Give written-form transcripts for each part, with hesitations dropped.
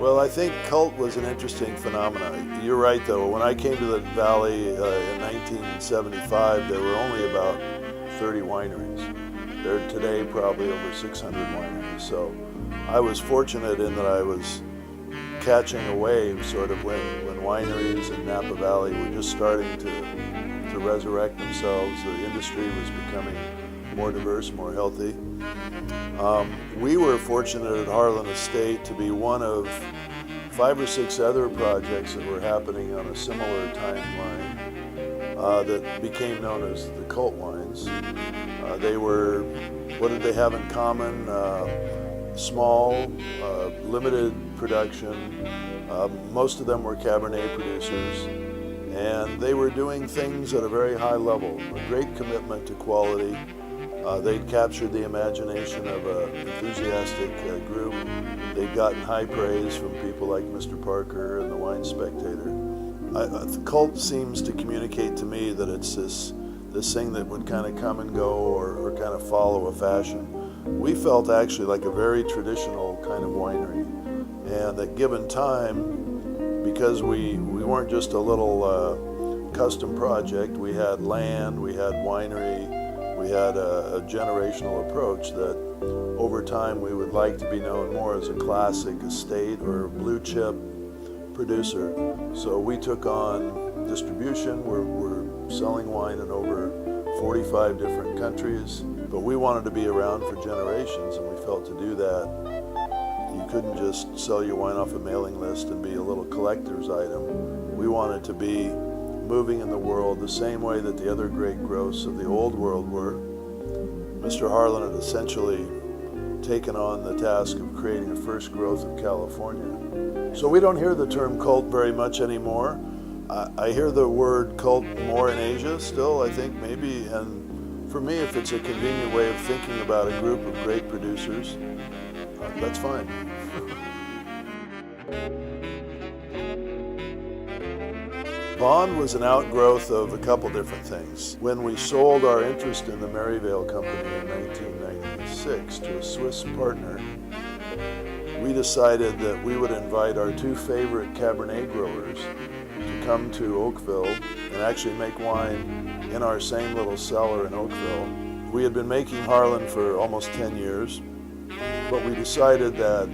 Well, I think cult was an interesting phenomenon. You're right, though. When I came to the valley in 1975, there were only about 30 wineries. There are today probably over 600 wineries. So I was fortunate in that I was catching a wave sort of when wineries in Napa Valley were just starting to resurrect themselves. The industry was becoming more diverse, more healthy. We were fortunate at Harlan Estate to be one of 5 or 6 other projects that were happening on a similar timeline that became known as the cult wines. They were, what did they have in common? Small, limited production. Most of them were Cabernet producers, and they were doing things at a very high level, a great commitment to quality. They'd captured the imagination of an enthusiastic group. They'd gotten high praise from people like Mr. Parker and the Wine Spectator. The cult seems to communicate to me that it's this thing that would kind of come and go or kind of follow a fashion. We felt actually like a very traditional kind of winery, and at given time, because we weren't just a little custom project, we had land, we had winery, we had a generational approach that over time we would like to be known more as a classic estate or blue chip producer. So we took on distribution. We're selling wine in over 45 different countries, but we wanted to be around for generations, and we felt to do that, you couldn't just sell your wine off a mailing list and be a little collector's item. We wanted to be moving in the world the same way that the other great growths of the old world were. Mr. Harlan had essentially taken on the task of creating the first growth of California. So we don't hear the term cult very much anymore. I hear the word cult more in Asia still, I think maybe, and for me, if it's a convenient way of thinking about a group of great producers, that's fine. Bond was an outgrowth of a couple different things. When we sold our interest in the Maryvale Company in 1996 to a Swiss partner, we decided that we would invite our 2 favorite Cabernet growers to come to Oakville and actually make wine in our same little cellar in Oakville. We had been making Harlan for almost 10 years, but we decided that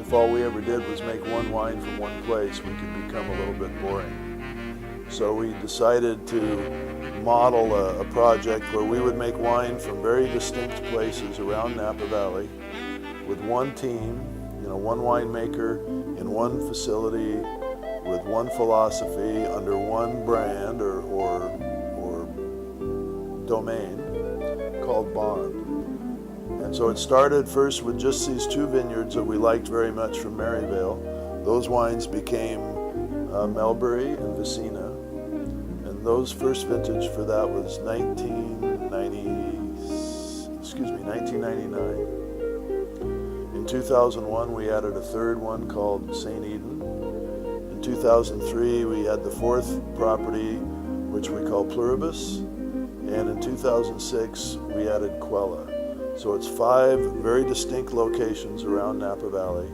if all we ever did was make one wine from one place, we could become a little bit boring. So we decided to model a project where we would make wine from very distinct places around Napa Valley with one team, one winemaker in one facility with one philosophy under one brand or domain called Bond. And so it started first with just these 2 vineyards that we liked very much from Maryvale. Those wines became Melbury and Vicina. And those first vintage for that was 1999. In 2001, we added a 3rd one called St. Eden. In 2003, we had the 4th property, which we call Pluribus. And in 2006, we added Quella. So it's 5 very distinct locations around Napa Valley.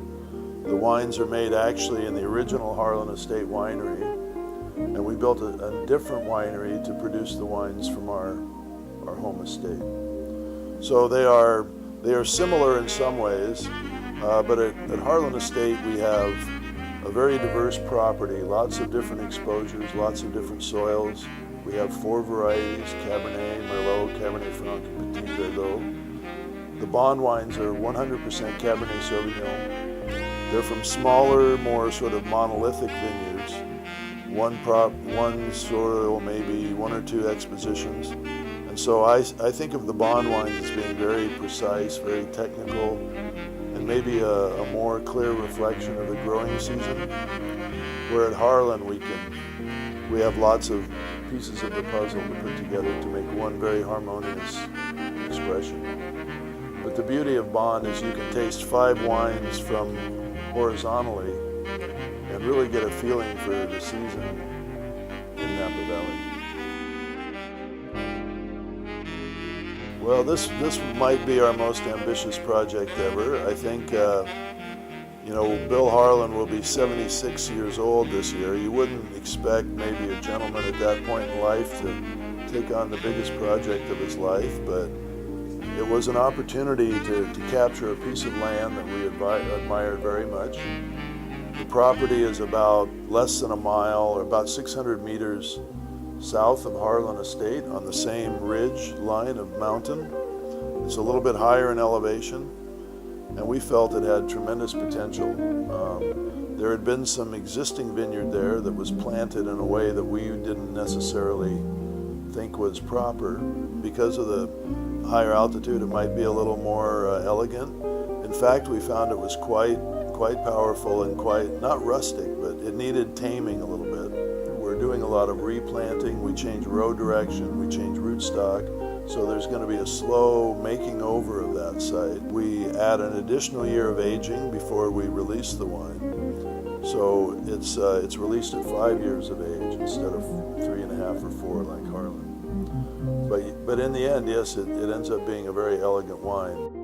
The wines are made actually in the original Harlan Estate winery, and we built a different winery to produce the wines from our home estate. So they are similar in some ways, but at Harlan Estate we have a very diverse property, lots of different exposures, lots of different soils. We have 4 varieties: Cabernet, Merlot, Cabernet Franc, and Petit Verdot. The Bond wines are 100% Cabernet Sauvignon. They're from smaller, more sort of monolithic vineyards. One soil, maybe 1 or 2 expositions. And so I think of the Bond wines as being very precise, very technical, and maybe a more clear reflection of the growing season. Where at Harlan we have lots of pieces of the puzzle to put together to make one very harmonious expression. But the beauty of Bond is you can taste 5 wines from horizontally and really get a feeling for the season in Napa Valley. Well, this might be our most ambitious project ever. I think You know, Bill Harlan will be 76 years old this year. You wouldn't expect maybe a gentleman at that point in life to take on the biggest project of his life, but it was an opportunity to capture a piece of land that we admired very much. The property is about less than a mile, or about 600 meters south of Harlan Estate on the same ridge line of mountain. It's a little bit higher in elevation, and we felt it had tremendous potential. There had been some existing vineyard there that was planted in a way that we didn't necessarily think was proper. Because of the higher altitude, it might be a little more elegant. In fact, we found it was quite powerful and quite, not rustic, but it needed taming a little bit. We're doing a lot of replanting. We changed row direction, we changed rootstock. So there's going to be a slow making over of that site. We add an additional year of aging before we release the wine. So it's released at 5 years of age instead of 3.5 or 4 like Harlan. But in the end, yes, it ends up being a very elegant wine.